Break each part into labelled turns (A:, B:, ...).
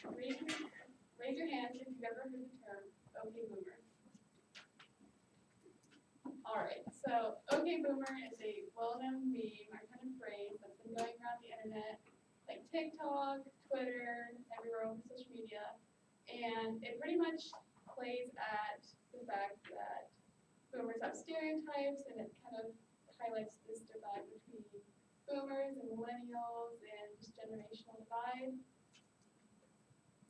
A: Raise your hands if you've ever heard the term "Okay Boomer." All right, so "Okay Boomer" is a well-known meme or kind of phrase that's been going around the internet, like TikTok, Twitter, everywhere on social media, and it pretty much plays at the fact that boomers have stereotypes, and it kind of highlights this divide between boomers and millennials and just generational divide.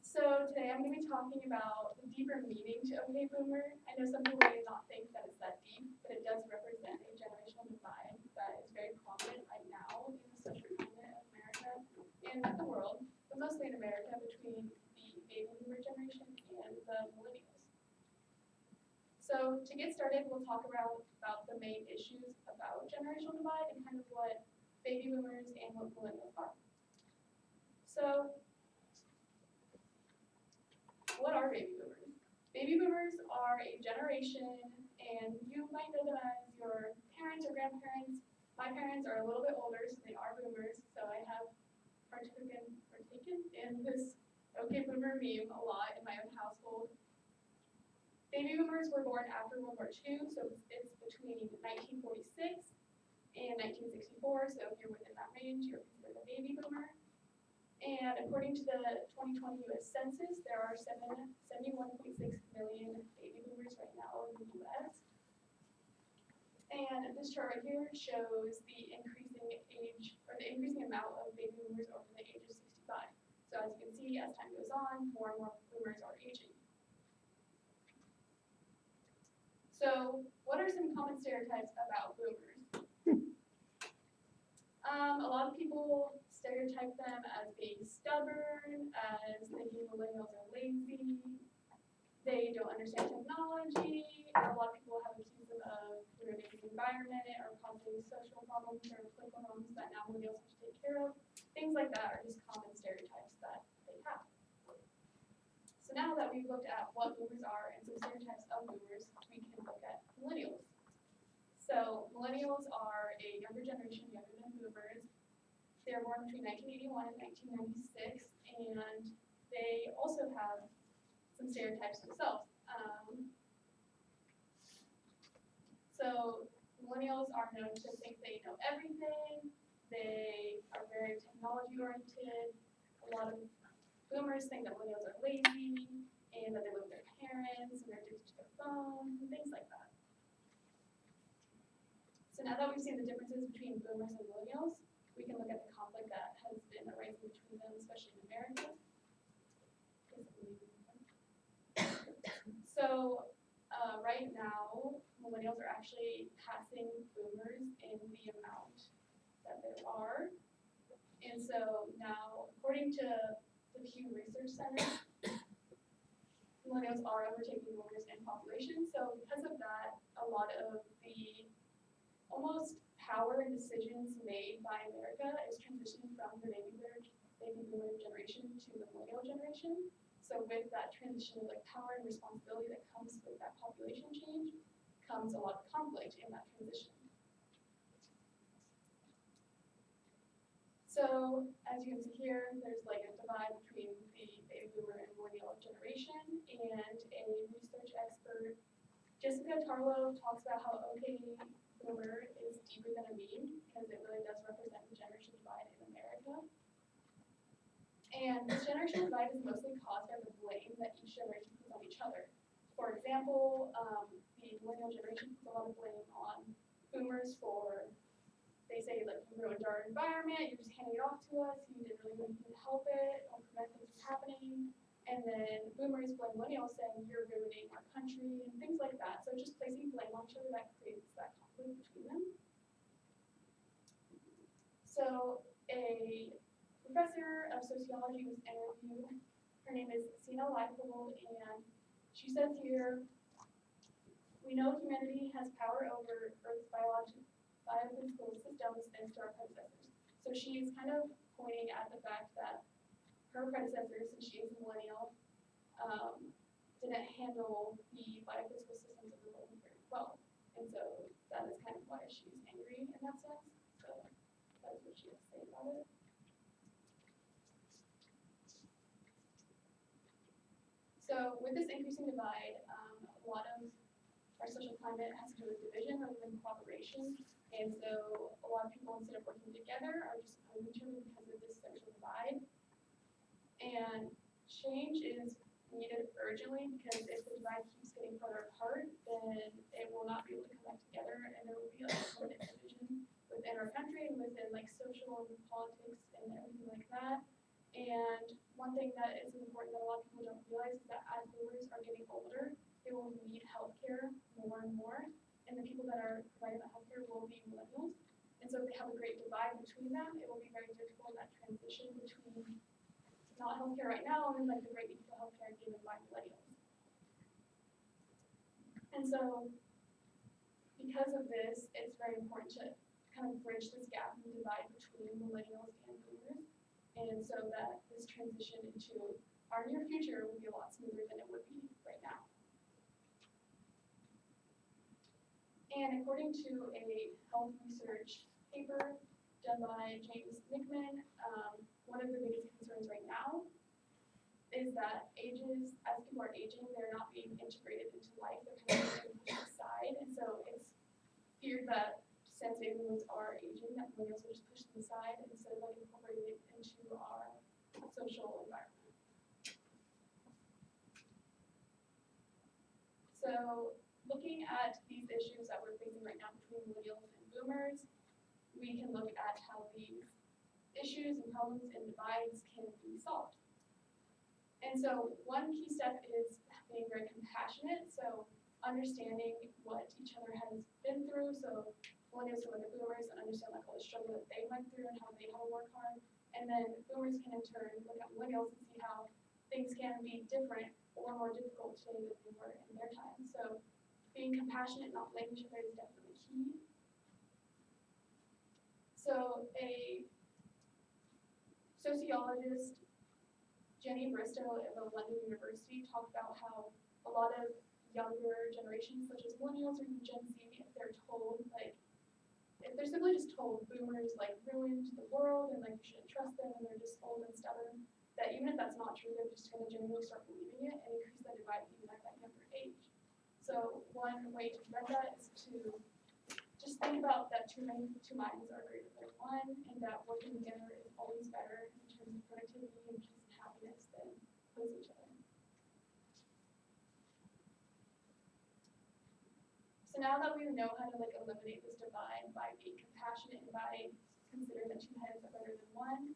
A: So today I'm going to be talking about the deeper meaning to "Okay Boomer." I know some people may not think that it's that deep, but it does represent a generational divide that is very prominent right now in the social climate of America and the world, but mostly in America between the baby boomer generation and the millennials. So to get started, we'll talk about the main issues about generational divide and kind of what baby boomers and what millennials are. So what are baby boomers? Baby boomers are a generation, and you might know them as your parents or grandparents. My parents are a little bit older, so they are boomers, so I have partaken in this "Okay Boomer" meme a lot in my own household. Baby boomers were born after World War II, so it's between 1946 and 1964, so if you're within that range, you're considered a baby boomer. And according to the 2020 U.S. Census, there are 71.6 million baby boomers right now in the U.S. And this chart right here shows the increasing age, or the increasing amount of baby boomers over the age of 65. So as you can see, as time goes on, more and more boomers are aging. So what are some common stereotypes about boomers? A lot of people stereotype them as being stubborn, as thinking millennials are lazy, they don't understand technology, and a lot of people have accused them of ruining the environment or causing social problems or political problems that now millennials have to take care of. Things like that are just common stereotypes that they have. So now that we've looked at what boomers are and some stereotypes of boomers, we can look at millennials. So millennials are a younger generation, younger than boomers. They were born between 1981 and 1996, and they also have some stereotypes themselves. So millennials are known to think they know everything. They are very technology oriented. A lot of boomers think that millennials are lazy and that they live with their parents and they're addicted to their phones and things like that. So now that we've seen the differences between boomers and millennials, we can look at the conflict that has been arising between them, especially in America. So right now, millennials are actually passing boomers in the amount that there are. And so now, according to the Pew Research Center, millennials are overtaking boomers in population. So because of that, a lot of the almost power and decisions made by America is transitioning from the baby boomer generation to the millennial generation. So with that transition of power and responsibility that comes with that population change, comes a lot of conflict in that transition. So as you can see here, there's a divide between the baby boomer and millennial generation, and a research expert, Jessica Tarlow, talks about how "Okay Boomer" is deeper than a meme because it really does represent the generation divide in America. And this generation divide is mostly caused by the blame that each generation puts on each other. For example, the millennial generation puts a lot of blame on boomers for, they say, you ruined our environment, you're just handing it off to us, you didn't really do anything to help it or prevent things from happening. And then boomers blame millennials saying you're ruining our country and things like that. So just placing blame on each other, that creates that conflict between them. So a professor of sociology was interviewed. Her name is Sina Leipold, and she says here, "We know humanity has power over Earth's biophysical systems thanks to our predecessors." So she's kind of pointing at the fact that her predecessors, since she is a millennial, didn't handle the biophysical systems of the world very well. And so that is kind of why she's angry in that sense. So that is what she has to say about it. So with this increasing divide, a lot of our social climate has to do with division rather than cooperation. And so a lot of people, instead of working together, are just opposing each other because of this social divide. And change is needed urgently, because if the divide keeps getting further apart, then it will not be able to come back together, and there will be like a permanent division within our country and within like social and politics and everything like that. And one thing that is important that a lot of people don't realize is that as boomers are getting older, they will need healthcare more and more, and the people that are providing that healthcare will be millennials. And so if they have a great divide between them, it will be very difficult in that transition between not healthcare right now and like the great need for healthcare given by millennials. And so because of this, it's very important to kind of bridge this gap and divide between millennials and boomers. And so that this transition into our near future will be a lot smoother than it would be right now. And according to a health research paper done by James Nickman, one of the biggest concerns right now is that as people are aging, they're not being integrated into life, they're kind of being pushed aside. And so it's feared that since baby boomers are aging, that millennials will just push them aside instead of like incorporating it into our social environment. So looking at these issues that we're facing right now between millennials and boomers, we can look at how these issues and problems and divides can be solved. And so one key step is being very compassionate, so understanding what each other has been through. So millennials can look at boomers and understand like all the struggle that they went through and how they had to work hard. And then boomers can in turn look at millennials and see how things can be different or more difficult today than they were in their time. So being compassionate, not blaming each other is definitely key. So a sociologist, Jenny Bristow of London University, talked about how a lot of younger generations, such as millennials or even Gen Z, if they're told, like, if they're simply just told boomers, like, ruined the world and, like, you shouldn't trust them and they're just old and stubborn, that even if that's not true, they're just going to genuinely start believing it and increase that divide even at that younger age. So one way to prevent that is to just think about that two minds are greater than one, and that working together is always better in terms of productivity and peace and happiness than opposing each other. So now that we know how to like eliminate this divide by being compassionate and by considering that two heads are better than one,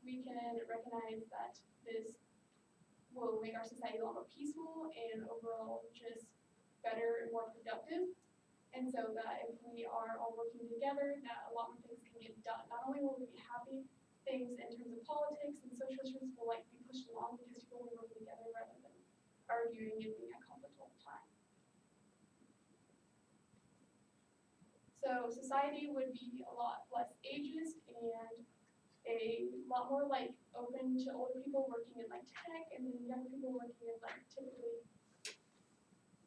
A: we can recognize that this will make our society a lot more peaceful and overall just better and more productive. And so that if we are all working together, that a lot more things can get done. Not only will we be happy, things in terms of politics and social issues will like be pushed along because people will be working together rather than arguing and being at conflict all the time. So society would be a lot less ageist and a lot more like open to older people working in like tech and then younger people working in like typically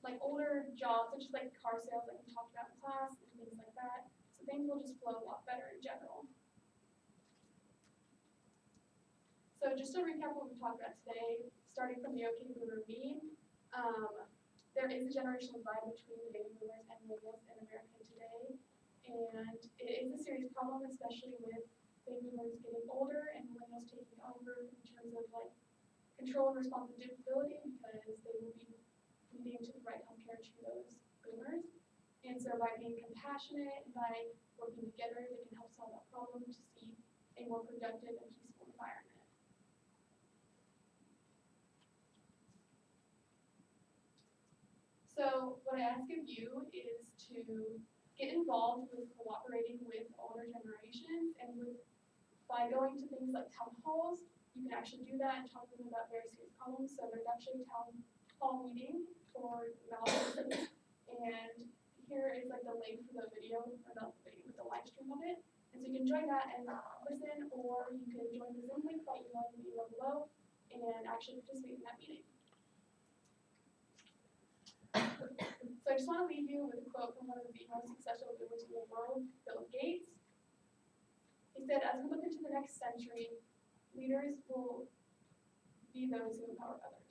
A: like older jobs such as like car sales like we talked about in class and things like that. So things will just flow a lot better in general. So just to recap what we talked about today, starting from the OK Boomer meme, there is a generational divide between the baby boomers and millennials in America today. And it is a serious problem, especially with baby boomers getting older and millennials taking over in terms of like control and responsibility because they will be leading to the right healthcare to those boomers. And so by being compassionate and by working together, they can help solve that problem to see a more productive and peaceful environment. So what I ask of you is to get involved with cooperating with older generations and by going to things like town halls, you can actually do that and talk to them about very serious problems. So there's actually a town hall meeting for Malibu, and here is like the link for the video, or not the video, but the live stream of it. And so you can join that and listen, or you can join the Zoom link by emailing the email below and actually participate in that meeting. So I just want to leave you with a quote from one of the most successful boomers in the world, Bill Gates. He said, as we look into into the next century, leaders will be those who empower others.